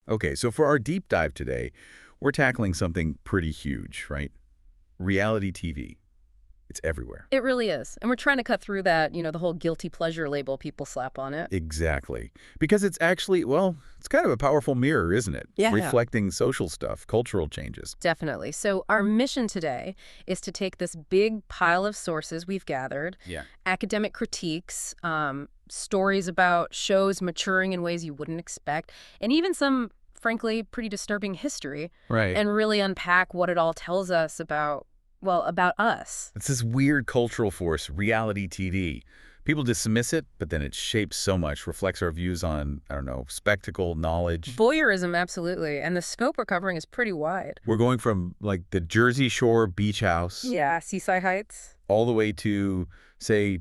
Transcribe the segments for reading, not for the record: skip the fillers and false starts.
Okay, so for our deep dive today, we're tackling something pretty huge, right? Reality TV. It's everywhere. It really is. And we're trying to cut through that, the whole guilty pleasure label people slap on it. Exactly. Because it's actually, well, it's kind of a powerful mirror, isn't it? Yeah. Reflecting social stuff, cultural changes. Definitely. So our mission today is to take this big pile of sources we've gathered, academic critiques, stories about shows maturing in ways you wouldn't expect, and even some, frankly, pretty disturbing history, and really unpack what it all tells us about us. It's this weird cultural force, reality TV. People dismiss it, but then it shapes so much, reflects our views on, I don't know, spectacle, knowledge. Voyeurism, absolutely. And the scope we're covering is pretty wide. We're going from, like, the Jersey Shore beach house. Yeah, Seaside Heights. All the way to, say,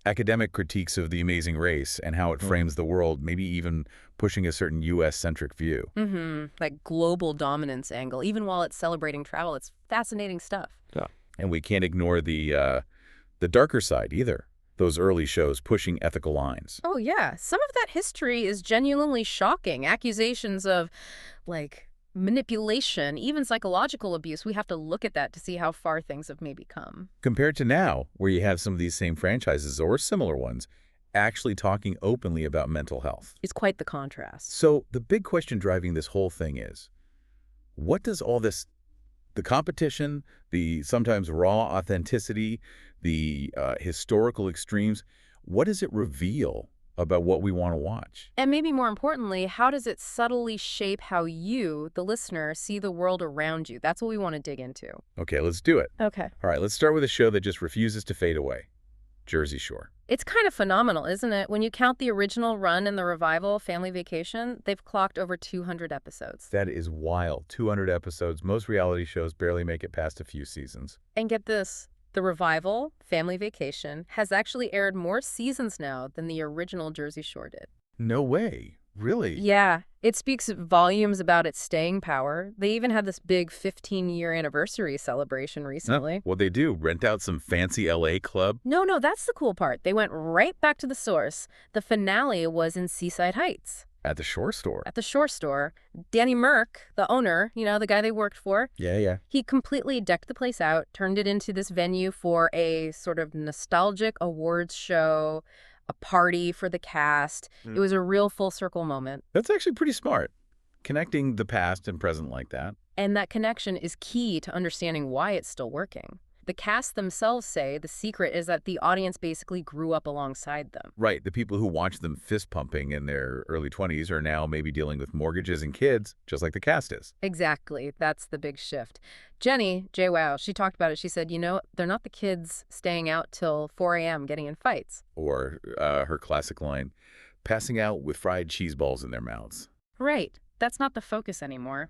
academic critiques of The Amazing Race and how it frames the world, maybe even pushing a certain U.S.-centric view. Like global dominance angle. Even while it's celebrating travel, it's fascinating stuff. Yeah. And we can't ignore the darker side either. Those early shows pushing ethical lines. Oh, yeah. Some of that history is genuinely shocking. Accusations of, like, manipulation, even psychological abuse. We have to look at that to see how far things have maybe come. Compared to now, where you have some of these same franchises or similar ones actually talking openly about mental health. It's quite the contrast. So the big question driving this whole thing is, what does all this, the competition, the sometimes raw authenticity, the historical extremes, what does it reveal about what we want to watch? And maybe more importantly, how does it subtly shape how you, the listener, see the world around you? That's what we want to dig into. Okay, let's do it. Okay. All right, let's start with a show that just refuses to fade away. Jersey Shore. It's kind of phenomenal, isn't it? When you count the original run and the revival, Family Vacation, they've clocked over 200 episodes. That is wild. 200 episodes. Most reality shows barely make it past a few seasons. And get this, the revival, Family Vacation, has actually aired more seasons now than the original Jersey Shore did. No way. Really? Yeah. It speaks volumes about its staying power. They even had this big 15-year anniversary celebration recently. What'd they do? Rent out some fancy LA club? No, that's the cool part. They went right back to the source. The finale was in Seaside Heights. At the Shore Store? At the Shore Store. Danny Merck, the owner, the guy they worked for. Yeah. He completely decked the place out, turned it into this venue for a sort of nostalgic awards show, a party for the cast. It was a real full circle moment. That's actually pretty smart, connecting the past and present like that. And that connection is key to understanding why it's still working. The cast themselves say the secret is that the audience basically grew up alongside them. Right. The people who watched them fist pumping in their early 20s are now maybe dealing with mortgages and kids, just like the cast is. Exactly. That's the big shift. Jenny, JWoww, she talked about it. She said, they're not the kids staying out till 4 a.m. getting in fights. Or her classic line, passing out with fried cheese balls in their mouths. Right. That's not the focus anymore.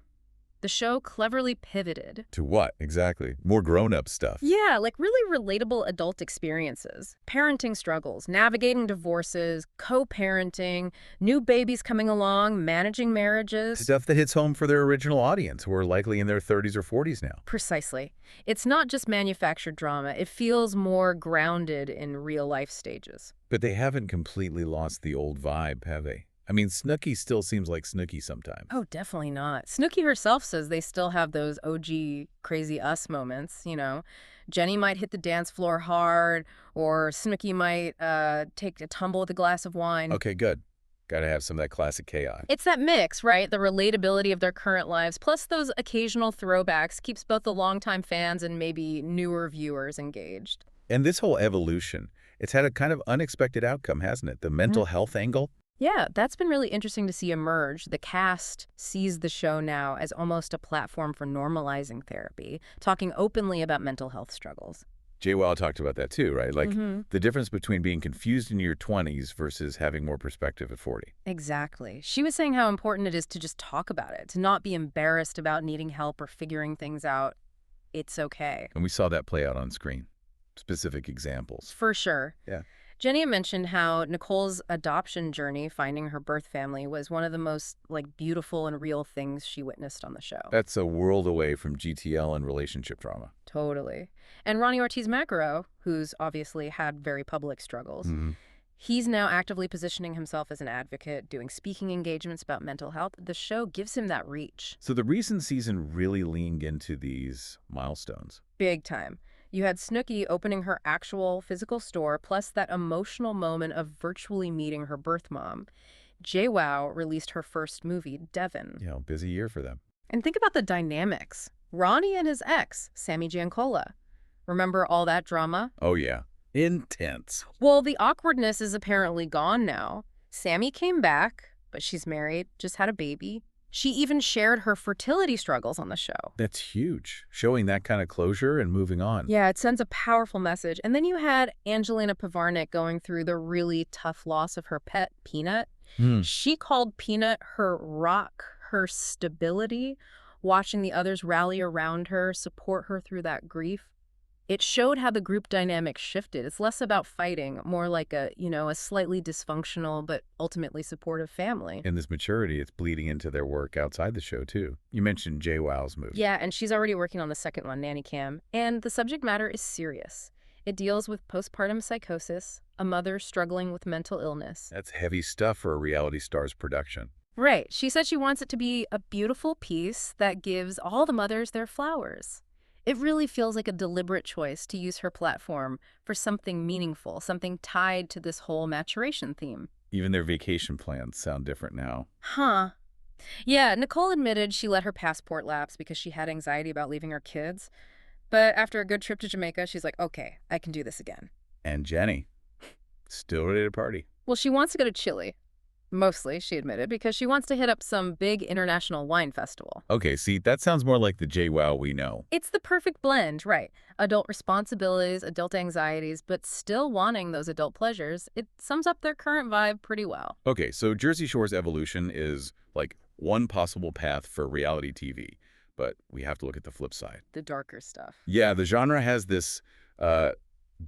The show cleverly pivoted. To what, exactly? More grown-up stuff. Yeah, like really relatable adult experiences. Parenting struggles, navigating divorces, co-parenting, new babies coming along, managing marriages. Stuff that hits home for their original audience, who are likely in their 30s or 40s now. Precisely. It's not just manufactured drama. It feels more grounded in real-life stages. But they haven't completely lost the old vibe, have they? I mean, Snooki still seems like Snooki sometimes. Oh, definitely not. Snooki herself says they still have those OG crazy us moments, Jenny might hit the dance floor hard, or Snooki might take a tumble with a glass of wine. Okay, good. Gotta have some of that classic chaos. It's that mix, right? The relatability of their current lives, plus those occasional throwbacks, keeps both the longtime fans and maybe newer viewers engaged. And this whole evolution, it's had a kind of unexpected outcome, hasn't it? The mental health angle. Yeah, that's been really interesting to see emerge. The cast sees the show now as almost a platform for normalizing therapy, talking openly about mental health struggles. JWoww talked about that too, right? Like the difference between being confused in your 20s versus having more perspective at 40. Exactly. She was saying how important it is to just talk about it, to not be embarrassed about needing help or figuring things out. It's okay. And we saw that play out on screen. Specific examples. For sure. Yeah. Jenny mentioned how Nicole's adoption journey, finding her birth family, was one of the most beautiful and real things she witnessed on the show. That's a world away from GTL and relationship drama. Totally. And Ronnie Ortiz-Macaro, who's obviously had very public struggles, He's now actively positioning himself as an advocate, doing speaking engagements about mental health. The show gives him that reach. So the recent season really leaned into these milestones. Big time. You had Snooki opening her actual physical store, plus that emotional moment of virtually meeting her birth mom. JWoww released her first movie, Devon. You know, busy year for them. And think about the dynamics. Ronnie and his ex, Sammy Giancola. Remember all that drama? Oh, yeah. Intense. Well, the awkwardness is apparently gone now. Sammy came back, but she's married, just had a baby. She even shared her fertility struggles on the show. That's huge. Showing that kind of closure and moving on. Yeah, it sends a powerful message. And then you had Angelina Pivarnik going through the really tough loss of her pet, Peanut. She called Peanut her rock, her stability, watching the others rally around her, support her through that grief. It showed how the group dynamic shifted. It's less about fighting, more like a slightly dysfunctional but ultimately supportive family. And this maturity, it's bleeding into their work outside the show, too. You mentioned JWoww's movie. Yeah, and she's already working on the second one, Nanny Cam. And the subject matter is serious. It deals with postpartum psychosis, a mother struggling with mental illness. That's heavy stuff for a reality star's production. Right. She said she wants it to be a beautiful piece that gives all the mothers their flowers. It really feels like a deliberate choice to use her platform for something meaningful, something tied to this whole maturation theme. Even their vacation plans sound different now. Huh. Yeah, Nicole admitted she let her passport lapse because she had anxiety about leaving her kids. But after a good trip to Jamaica, she's like, okay, I can do this again. And Jenny, still ready to party. Well, she wants to go to Chile. Mostly, she admitted, because she wants to hit up some big international wine festival. Okay, see, that sounds more like the JWoww we know. It's the perfect blend, right? Adult responsibilities, adult anxieties, but still wanting those adult pleasures. It sums up their current vibe pretty well. Okay, so Jersey Shore's evolution is like one possible path for reality TV, but we have to look at the flip side. The darker stuff. Yeah, the genre has this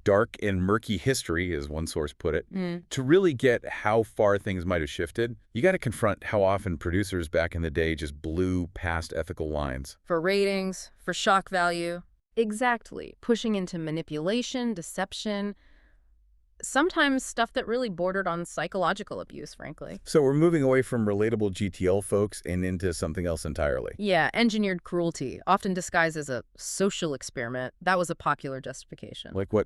dark and murky history, as one source put it. To really get how far things might have shifted, you got to confront how often producers back in the day just blew past ethical lines. For ratings, for shock value. Exactly. Pushing into manipulation, deception, sometimes stuff that really bordered on psychological abuse, frankly. So we're moving away from relatable GTL folks and into something else entirely. Yeah, engineered cruelty, often disguised as a social experiment. That was a popular justification. Like what?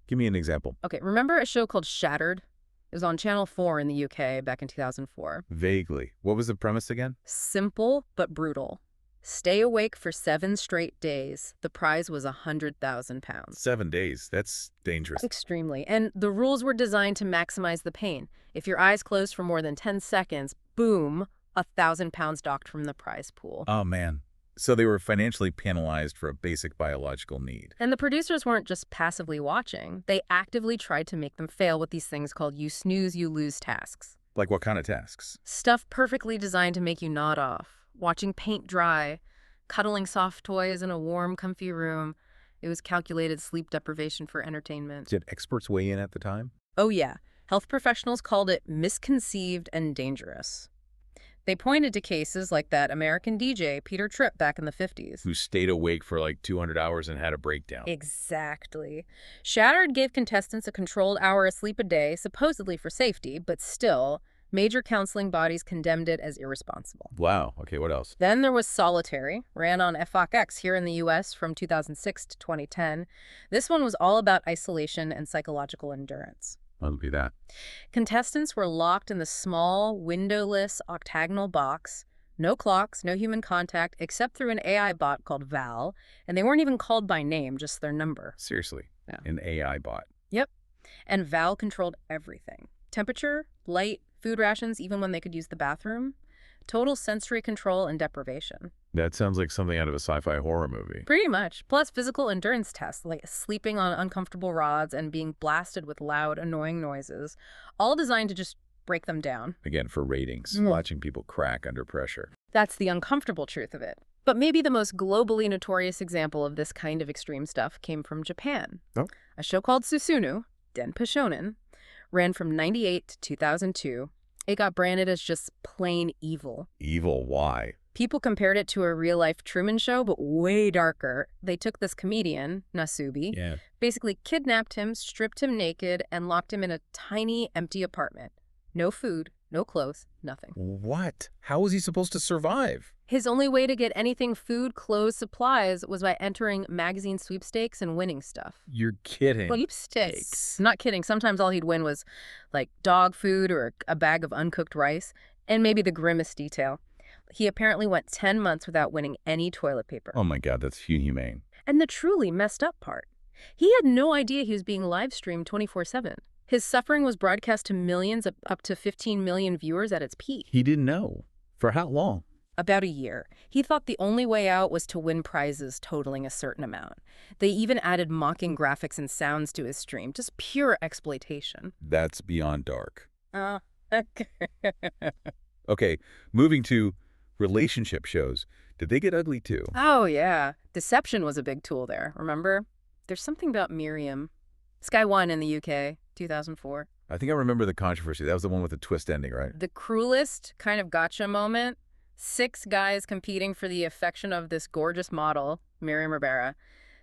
Give me an example. Okay, remember a show called Shattered? It was on Channel 4 in the UK back in 2004. Vaguely. What was the premise again? Simple but brutal. Stay awake for 7 straight days. The prize was £100,000. 7 days. That's dangerous. Extremely. And the rules were designed to maximize the pain. If your eyes closed for more than 10 seconds, boom, £1,000 docked from the prize pool. Oh, man. So they were financially penalized for a basic biological need. And the producers weren't just passively watching. They actively tried to make them fail with these things called you snooze, you lose tasks. Like what kind of tasks? Stuff perfectly designed to make you nod off. Watching paint dry, cuddling soft toys in a warm, comfy room. It was calculated sleep deprivation for entertainment. Did experts weigh in at the time? Oh, yeah. Health professionals called it misconceived and dangerous. They pointed to cases like that American DJ, Peter Tripp, back in the 50s. Who stayed awake for like 200 hours and had a breakdown. Exactly. Shattered gave contestants a controlled hour of sleep a day, supposedly for safety, but still, major counseling bodies condemned it as irresponsible. Wow. Okay, what else? Then there was Solitary, ran on FOX here in the U.S. from 2006 to 2010. This one was all about isolation and psychological endurance. What'll be that? Contestants were locked in the small, windowless, octagonal box. No clocks, no human contact, except through an AI bot called Val. And they weren't even called by name, just their number. Seriously? Yeah. An AI bot? Yep. And Val controlled everything. Temperature, light, food rations, even when they could use the bathroom. Total sensory control and deprivation. That sounds like something out of a sci-fi horror movie. Pretty much. Plus physical endurance tests, like sleeping on uncomfortable rods and being blasted with loud, annoying noises, all designed to just break them down. Again, for ratings, watching people crack under pressure. That's the uncomfortable truth of it. But maybe the most globally notorious example of this kind of extreme stuff came from Japan. Oh? A show called Susunu, Denpa Shonen, ran from 98 to 2002. It got branded as just plain evil. Evil? Why? People compared it to a real-life Truman Show, but way darker. They took this comedian, Nasubi, basically kidnapped him, stripped him naked, and locked him in a tiny, empty apartment. No food, no clothes, nothing. What? How was he supposed to survive? His only way to get anything food, clothes, supplies was by entering magazine sweepstakes and winning stuff. You're kidding. Sweepstakes. Not kidding. Sometimes all he'd win was like dog food or a bag of uncooked rice, and maybe the grimmest detail. He apparently went 10 months without winning any toilet paper. Oh my God, that's inhumane. And the truly messed up part, he had no idea he was being live-streamed 24/7. His suffering was broadcast to millions, up to 15 million viewers at its peak. He didn't know. For how long? About a year. He thought the only way out was to win prizes totaling a certain amount. They even added mocking graphics and sounds to his stream, just pure exploitation. That's beyond dark. Okay. Okay, moving to relationship shows. Did they get ugly too? Oh, yeah. Deception was a big tool there, remember? There's something about Miriam. Sky One in the UK, 2004. I think I remember the controversy. That was the one with the twist ending, right? The cruelest kind of gotcha moment. 6 guys competing for the affection of this gorgeous model, Miriam Rivera.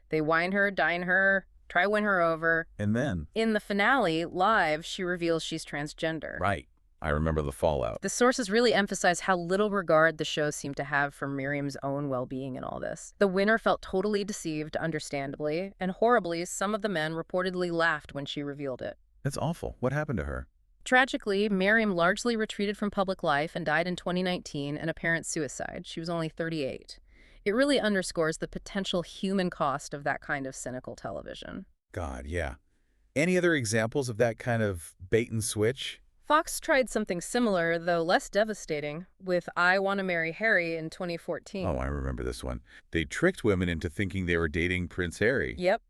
They wine her, dine her, try win her over. And then? In the finale, live, she reveals she's transgender. Right. I remember the fallout. The sources really emphasize how little regard the show seemed to have for Miriam's own well-being in all this. The winner felt totally deceived, understandably, and horribly, some of the men reportedly laughed when she revealed it. That's awful. What happened to her? Tragically, Miriam largely retreated from public life and died in 2019, an apparent suicide. She was only 38. It really underscores the potential human cost of that kind of cynical television. God, yeah. Any other examples of that kind of bait and switch? Fox tried something similar, though less devastating, with I Want to Marry Harry in 2014. Oh, I remember this one. They tricked women into thinking they were dating Prince Harry. Yep.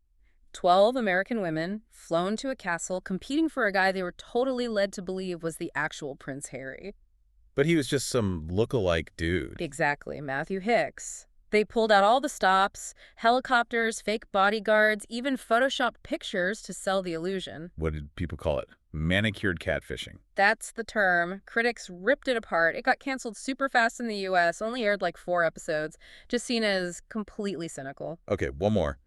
12 American women flown to a castle competing for a guy they were totally led to believe was the actual Prince Harry. But he was just some look-alike dude. Exactly, Matthew Hicks. They pulled out all the stops, helicopters, fake bodyguards, even photoshopped pictures to sell the illusion. What did people call it? Manicured catfishing. That's the term. Critics ripped it apart. It got canceled super fast in the US, only aired like 4 episodes, just seen as completely cynical. Okay, one more.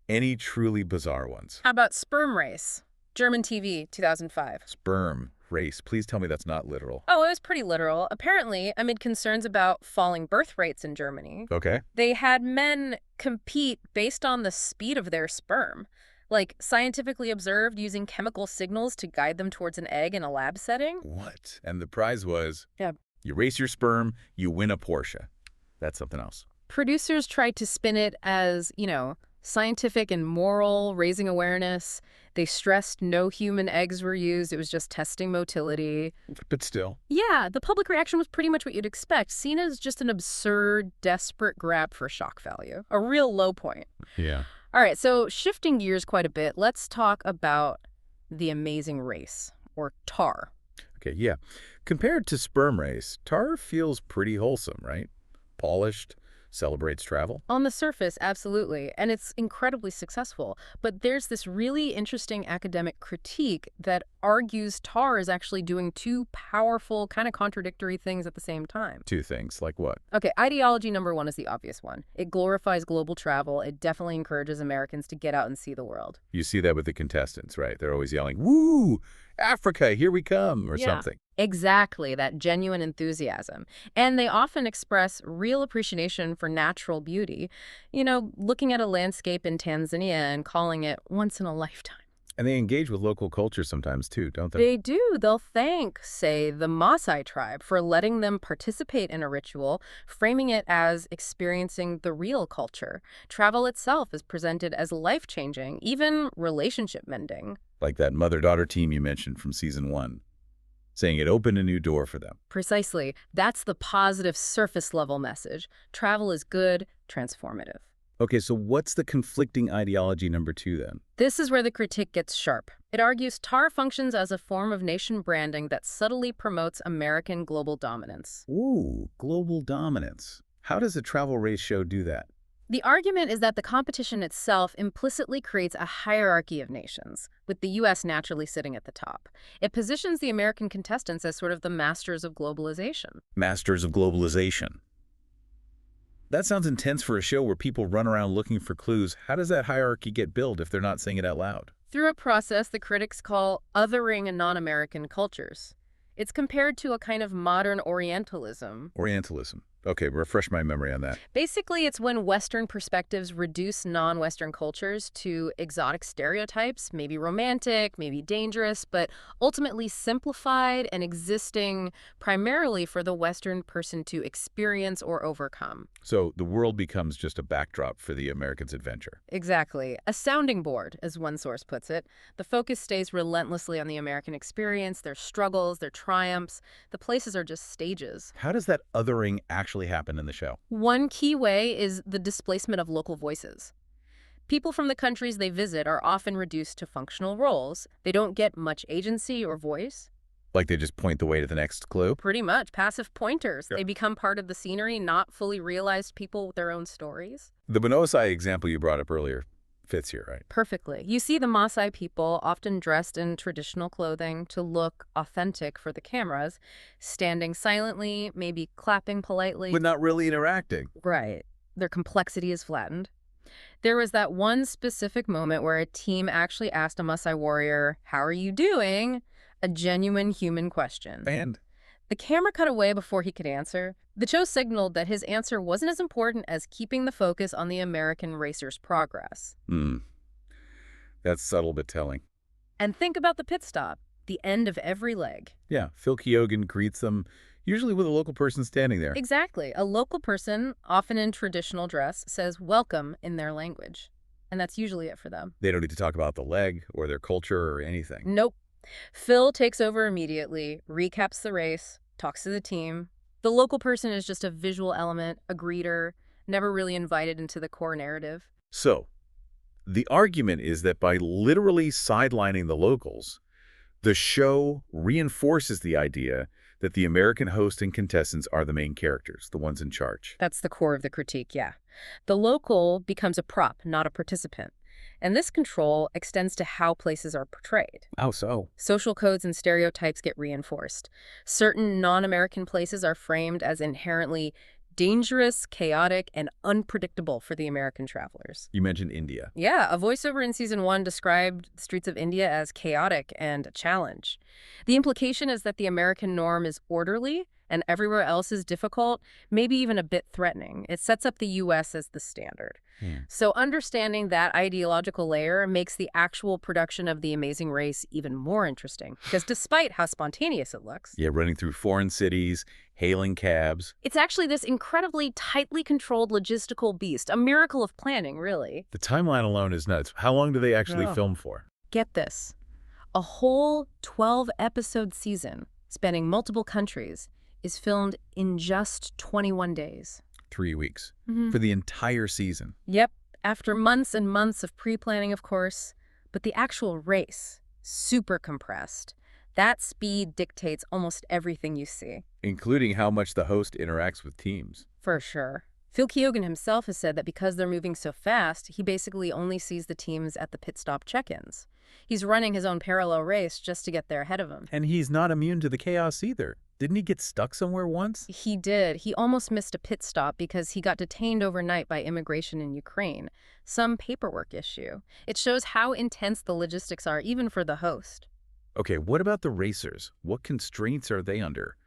Any truly bizarre ones? How about Sperm Race? German TV, 2005. Sperm race. Please tell me that's not literal. Oh, it was pretty literal. Apparently, amid concerns about falling birth rates in Germany, Okay. they had men compete based on the speed of their sperm, like scientifically observed using chemical signals to guide them towards an egg in a lab setting. What? And the prize was? Yeah. You race your sperm, you win a Porsche. That's something else. Producers tried to spin it as, scientific and moral, raising awareness. They stressed no human eggs were used. It was just testing motility. But still. Yeah, the public reaction was pretty much what you'd expect, seen as just an absurd, desperate grab for shock value. A real low point. Yeah. All right, so shifting gears quite a bit, let's talk about The Amazing Race, or TAR. Okay, yeah. Compared to Sperm Race, Tar feels pretty wholesome, right? Polished, celebrates travel. On the surface, absolutely, and it's incredibly successful. But there's this really interesting academic critique that argues TAR is actually doing 2 powerful, kind of contradictory things at the same time. 2 things, like what? Okay, ideology number 1 is the obvious one. It glorifies global travel. It definitely encourages Americans to get out and see the world. You see that with the contestants, right? They're always yelling, "Woo! Africa, here we come," or something. Exactly, that genuine enthusiasm. And they often express real appreciation for natural beauty. Looking at a landscape in Tanzania and calling it once in a lifetime. And they engage with local culture sometimes, too, don't they? They do. They'll thank, say, the Maasai tribe for letting them participate in a ritual, framing it as experiencing the real culture. Travel itself is presented as life-changing, even relationship-mending. Like that mother-daughter team you mentioned from season 1, saying it opened a new door for them. Precisely. That's the positive surface-level message. Travel is good, transformative. Okay, so what's the conflicting ideology number 2 then? This is where the critique gets sharp. It argues TAR functions as a form of nation branding that subtly promotes American global dominance. Ooh, global dominance. How does a travel race show do that? The argument is that the competition itself implicitly creates a hierarchy of nations, with the U.S. naturally sitting at the top. It positions the American contestants as sort of the masters of globalization. Masters of globalization. That sounds intense for a show where people run around looking for clues. How does that hierarchy get built if they're not saying it out loud? Through a process the critics call othering non-American cultures. It's compared to a kind of modern Orientalism. Orientalism. Okay, refresh my memory on that. Basically, it's when Western perspectives reduce non-Western cultures to exotic stereotypes, maybe romantic, maybe dangerous, but ultimately simplified and existing primarily for the Western person to experience or overcome. So the world becomes just a backdrop for the American's adventure. Exactly. A sounding board, as one source puts it. The focus stays relentlessly on the American experience, their struggles, their triumphs. The places are just stages. How does that othering actually happen in the show? One key way is the displacement of local voices. People from the countries they visit are often reduced to functional roles. They don't get much agency or voice. Like they just point the way to the next clue? Pretty much. Passive pointers. Yep. They become part of the scenery, not fully realized people with their own stories. The Bonosai example you brought up earlier fits here, right? Perfectly. You see the Maasai people, often dressed in traditional clothing to look authentic for the cameras, standing silently, maybe clapping politely. But not really interacting. Right. Their complexity is flattened. There was that one specific moment where a team actually asked a Maasai warrior, "How are you doing?" A genuine human question. And? The camera cut away before he could answer. The show signaled that his answer wasn't as important as keeping the focus on the American racer's progress. That's subtle but telling. And think about the pit stop, the end of every leg. Yeah, Phil Keoghan greets them, usually with a local person standing there. Exactly. A local person, often in traditional dress, says welcome in their language. And that's usually it for them. They don't need to talk about the leg or their culture or anything. Nope. Phil takes over immediately, recaps the race, talks to the team. The local person is just a visual element, a greeter, never really invited into the core narrative. So, the argument is that by literally sidelining the locals, the show reinforces the idea that the American host and contestants are the main characters, the ones in charge. That's the core of the critique, yeah. The local becomes a prop, not a participant. And this control extends to how places are portrayed. How so? Social codes and stereotypes get reinforced. Certain non-American places are framed as inherently dangerous, chaotic, and unpredictable for the American travelers. You mentioned India. Yeah, a voiceover in season 1 described the streets of India as chaotic and a challenge. The implication is that the American norm is orderly and everywhere else is difficult, maybe even a bit threatening. It sets up the U.S. as the standard. So understanding that ideological layer makes the actual production of The Amazing Race even more interesting. Because despite how spontaneous it looks... Yeah, running through foreign cities, hailing cabs. It's actually this incredibly tightly controlled logistical beast. A miracle of planning, really. The timeline alone is nuts. How long do they actually film for? Get this. A whole 12-episode season, spanning multiple countries, is filmed in just 21 days. 3 weeks. For the entire season. Yep. After months and months of pre-planning, of course. But the actual race, super compressed. That speed dictates almost everything you see. Including how much the host interacts with teams. For sure. Phil Keoghan himself has said that because they're moving so fast, he basically only sees the teams at the pit stop check-ins. He's running his own parallel race just to get there ahead of him. And he's not immune to the chaos either. Didn't he get stuck somewhere once? He did. He almost missed a pit stop because he got detained overnight by immigration in Ukraine. Some paperwork issue. It shows how intense the logistics are, even for the host. Okay, what about the racers? What constraints are they under?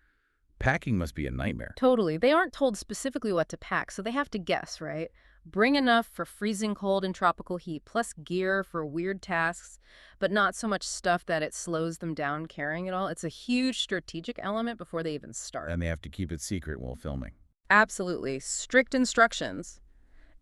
Packing must be a nightmare. Totally. They aren't told specifically what to pack, so they have to guess, right? Bring enough for freezing cold and tropical heat, plus gear for weird tasks, but not so much stuff that it slows them down carrying it all. It's a huge strategic element before they even start. And they have to keep it secret while filming. Absolutely. Strict instructions.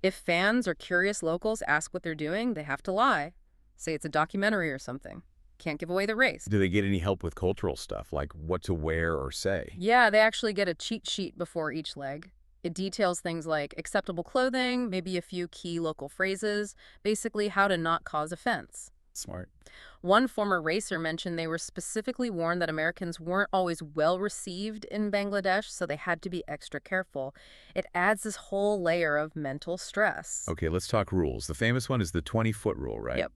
If fans or curious locals ask what they're doing, they have to lie. Say it's a documentary or something. Can't give away the race. Do they get any help with cultural stuff, like what to wear or say? Yeah, they actually get a cheat sheet before each leg. It details things like acceptable clothing, maybe a few key local phrases, basically how to not cause offense. Smart. One former racer mentioned they were specifically warned that Americans weren't always well received in Bangladesh, so they had to be extra careful. It adds this whole layer of mental stress. Okay, let's talk rules. The famous one is the 20-foot rule, right? Yep.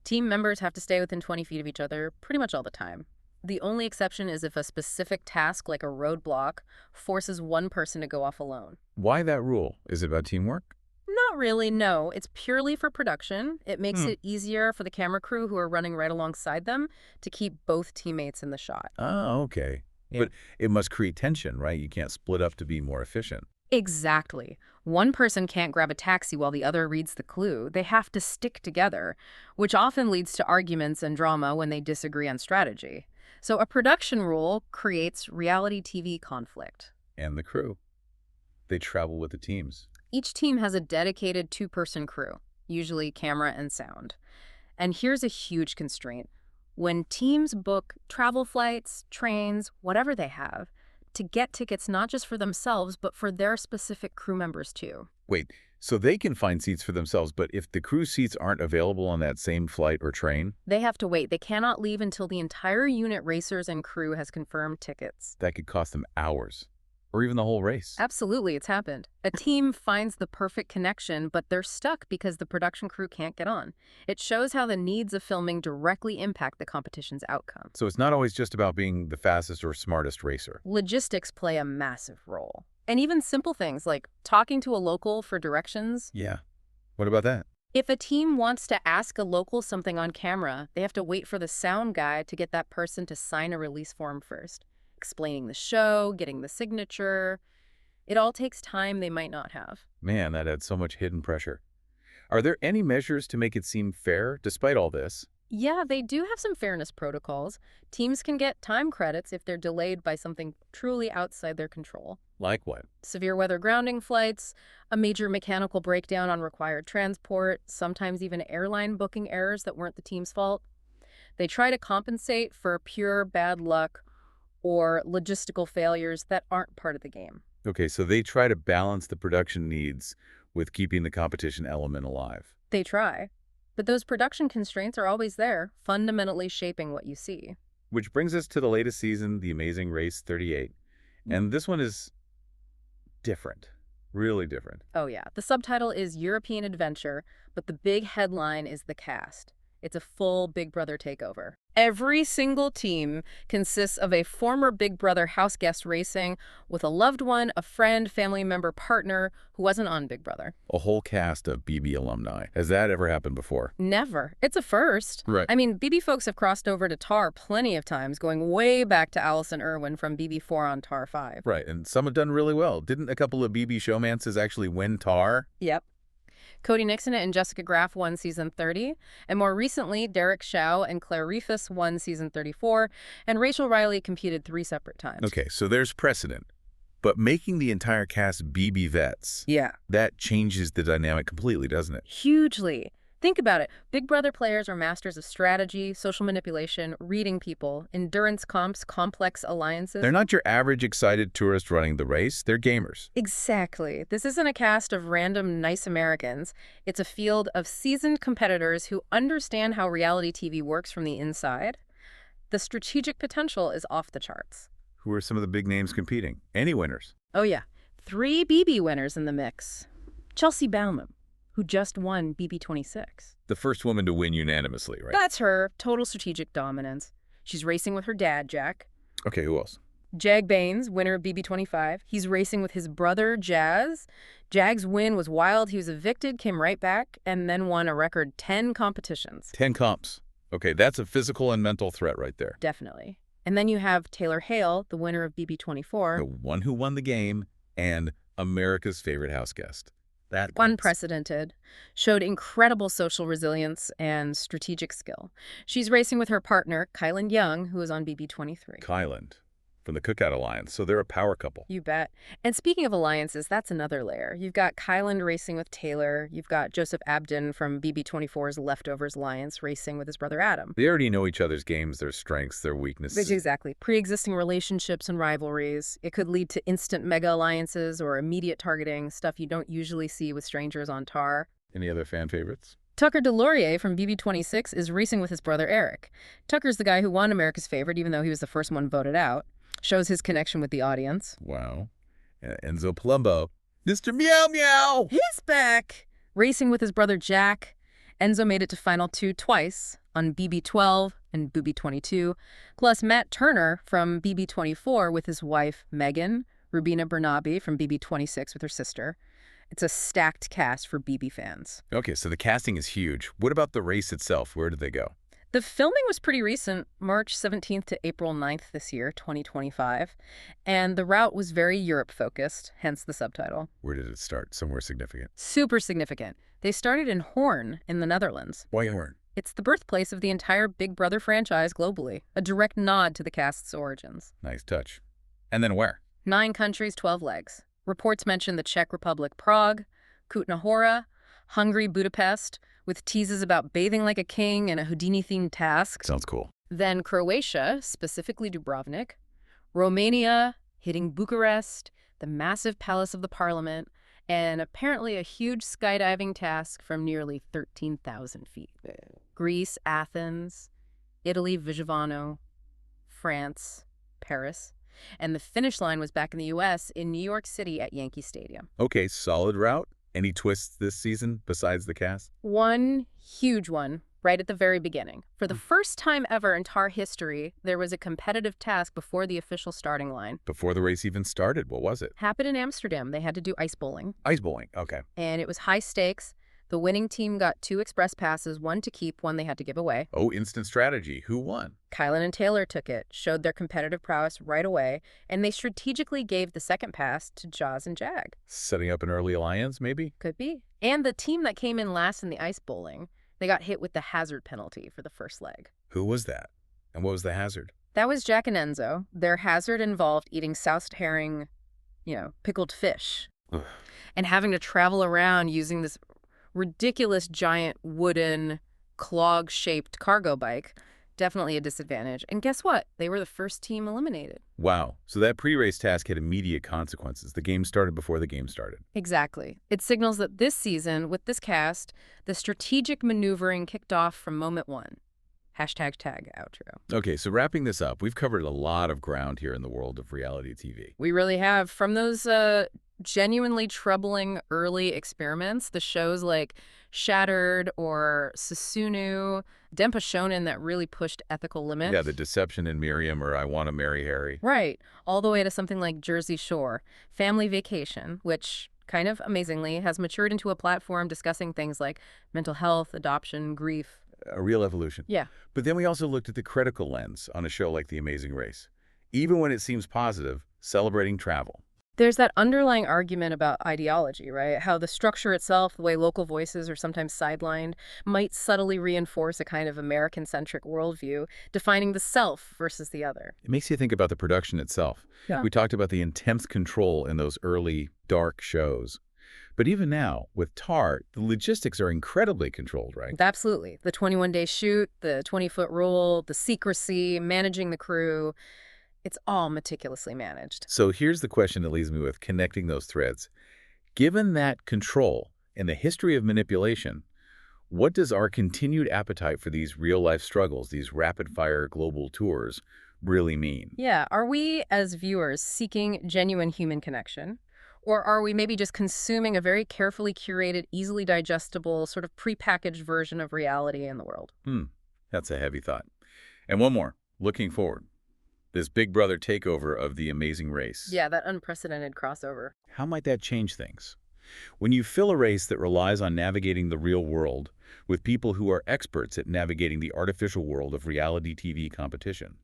Team members have to stay within 20 feet of each other pretty much all the time. The only exception is if a specific task, like a roadblock, forces one person to go off alone. Why that rule? Is it about teamwork? Not really, no. It's purely for production. It makes it easier for the camera crew who are running right alongside them to keep both teammates in the shot. Oh, okay. Yeah. But it must create tension, right? You can't split up to be more efficient. Exactly. One person can't grab a taxi while the other reads the clue. They have to stick together, which often leads to arguments and drama when they disagree on strategy. So a production rule creates reality TV conflict. And the crew. They travel with the teams. Each team has a dedicated two-person crew, usually camera and sound. And here's a huge constraint. When teams book travel flights, trains, whatever they have, to get tickets not just for themselves, but for their specific crew members too. Wait, so they can find seats for themselves, but if the crew seats aren't available on that same flight or train? They have to wait. They cannot leave until the entire unit, racers and crew, has confirmed tickets. That could cost them hours, or even the whole race. Absolutely, it's happened. A team finds the perfect connection, but they're stuck because the production crew can't get on. It shows how the needs of filming directly impact the competition's outcome. So it's not always just about being the fastest or smartest racer. Logistics play a massive role. And even simple things like talking to a local for directions. Yeah. What about that? If a team wants to ask a local something on camera, they have to wait for the sound guy to get that person to sign a release form first. Explaining the show, getting the signature. It all takes time they might not have. Man, that adds so much hidden pressure. Are there any measures to make it seem fair, despite all this? Yeah, they do have some fairness protocols. Teams can get time credits if they're delayed by something truly outside their control. Like what? Severe weather grounding flights, a major mechanical breakdown on required transport, sometimes even airline booking errors that weren't the team's fault. They try to compensate for pure bad luck or logistical failures that aren't part of the game. Okay, so they try to balance the production needs with keeping the competition element alive. They try. But those production constraints are always there, fundamentally shaping what you see. Which brings us to the latest season, The Amazing Race 38. And this one is different. Really different. Oh yeah, the subtitle is European Adventure, but the big headline is the cast. It's a full Big Brother takeover. Every single team consists of a former Big Brother house guest racing with a loved one, a friend, family member, partner who wasn't on Big Brother. A whole cast of BB alumni. Has that ever happened before? Never. It's a first. Right. I mean, BB folks have crossed over to TAR plenty of times, going way back to Allison Irwin from BB4 on TAR 5. Right, and some have done really well. Didn't a couple of BB showmances actually win TAR? Yep. Cody Nixon and Jessica Graff won season 30, and more recently, Derek Shao and Claire Reefus won season 34, and Rachel Riley competed 3 separate times. Okay, so there's precedent. But making the entire cast BB vets, Yeah. that changes the dynamic completely, doesn't it? Hugely. Think about it. Big Brother players are masters of strategy, social manipulation, reading people, endurance comps, complex alliances. They're not your average excited tourist running the race. They're gamers. Exactly. This isn't a cast of random nice Americans. It's a field of seasoned competitors who understand how reality TV works from the inside. The strategic potential is off the charts. Who are some of the big names competing? Any winners? Oh yeah, 3 BB winners in the mix. Chelsea Bauman, who just won BB26. The first woman to win unanimously, right? That's her. Total strategic dominance. She's racing with her dad, Jack. Okay, who else? Jag Baines, winner of BB25. He's racing with his brother, Jazz. Jag's win was wild. He was evicted, came right back, and then won a record 10 competitions. 10 comps. Okay, that's a physical and mental threat right there. Definitely. And then you have Taylor Hale, the winner of BB24. The one who won the game and America's favorite house guest. That Unprecedented. Showed incredible social resilience and strategic skill. She's racing with her partner, Kylan Young, who is on BB23. Kylan from the Cookout Alliance, so they're a power couple. You bet. And speaking of alliances, that's another layer. You've got Kylan racing with Taylor. You've got Joseph Abden from BB24's Leftovers Alliance racing with his brother Adam. They already know each other's games, their strengths, their weaknesses. Exactly. Pre-existing relationships and rivalries. It could lead to instant mega alliances or immediate targeting, stuff you don't usually see with strangers on TAR. Any other fan favorites? Tucker DeLaurier from BB26 is racing with his brother Eric. Tucker's the guy who won America's Favorite, even though he was the first one voted out. Shows his connection with the audience. Wow. Enzo Palumbo. Mr. Meow Meow! He's back! Racing with his brother Jack. Enzo made it to Final 2 twice, on BB12 and BB22, plus Matt Turner from BB24 with his wife Megan, Rubina Bernabe from BB26 with her sister. It's a stacked cast for BB fans. Okay, so the casting is huge. What about the race itself? Where did they go? The filming was pretty recent, March 17th to April 9th this year, 2025, and the route was very Europe-focused, hence the subtitle. Where did it start? Somewhere significant. Super significant. They started in Hoorn in the Netherlands. Why Hoorn? It's the birthplace of the entire Big Brother franchise globally, a direct nod to the cast's origins. Nice touch. And then where? 9 countries, 12 legs. Reports mention the Czech Republic, Prague, Kutna Hora, Hungary, Budapest, with teases about bathing like a king and a Houdini-themed task. Sounds cool. Then Croatia, specifically Dubrovnik, Romania, hitting Bucharest, the massive Palace of the Parliament, and apparently a huge skydiving task from nearly 13,000 feet. Greece, Athens, Italy, Vigevano, France, Paris. And the finish line was back in the U.S. in New York City at Yankee Stadium. Okay, solid route. Any twists this season besides the cast? One huge one right at the very beginning. For the first time ever in TAR history, there was a competitive task before the official starting line. Before the race even started, what was it? Happened in Amsterdam. They had to do ice bowling. Ice bowling, okay. And it was high stakes. The winning team got 2 express passes, 1 to keep, 1 they had to give away. Oh, instant strategy. Who won? Kylan and Taylor took it, showed their competitive prowess right away, and they strategically gave the second pass to Jaws and Jag. Setting up an early alliance, maybe? Could be. And the team that came in last in the ice bowling, they got hit with the hazard penalty for the first leg. Who was that? And what was the hazard? That was Jack and Enzo. Their hazard involved eating soused herring, pickled fish, and having to travel around using this ridiculous giant wooden clog-shaped cargo bike. Definitely a disadvantage. And guess what? They were the first team eliminated. Wow. So that pre-race task had immediate consequences. The game started before the game started. Exactly. It signals that this season, with this cast, the strategic maneuvering kicked off from moment 1. Hashtag tag outro. Okay, so wrapping this up, we've covered a lot of ground here in the world of reality TV. We really have. From those genuinely troubling early experiments, the shows like Shattered or Susunu, Denpa Shonen that really pushed ethical limits. Yeah, the Deception in Miriam or I Want to Marry Harry. Right. All the way to something like Jersey Shore, Family Vacation, which kind of amazingly has matured into a platform discussing things like mental health, adoption, grief. A real evolution. Yeah. But then we also looked at the critical lens on a show like The Amazing Race. Even when it seems positive, celebrating travel. There's that underlying argument about ideology, right? How the structure itself, the way local voices are sometimes sidelined, might subtly reinforce a kind of American-centric worldview, defining the self versus the other. It makes you think about the production itself. Yeah. We talked about the intense control in those early, dark shows. But even now, with TAR, the logistics are incredibly controlled, right? Absolutely. The 21-day shoot, the 20-foot rule, the secrecy, managing the crew. It's all meticulously managed. So here's the question that leaves me with connecting those threads. Given that control and the history of manipulation, what does our continued appetite for these real-life struggles, these rapid-fire global tours, really mean? Yeah. Are we, as viewers, seeking genuine human connection? Or are we maybe just consuming a very carefully curated, easily digestible, sort of prepackaged version of reality in the world? That's a heavy thought. And one more, looking forward. This Big Brother takeover of The Amazing Race. Yeah, that unprecedented crossover. How might that change things? When you fill a race that relies on navigating the real world with people who are experts at navigating the artificial world of reality TV competition,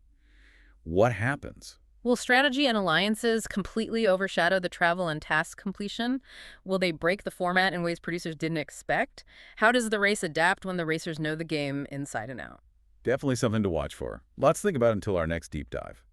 what happens? Will strategy and alliances completely overshadow the travel and task completion? Will they break the format in ways producers didn't expect? How does the race adapt when the racers know the game inside and out? Definitely something to watch for. Lots to think about until our next deep dive.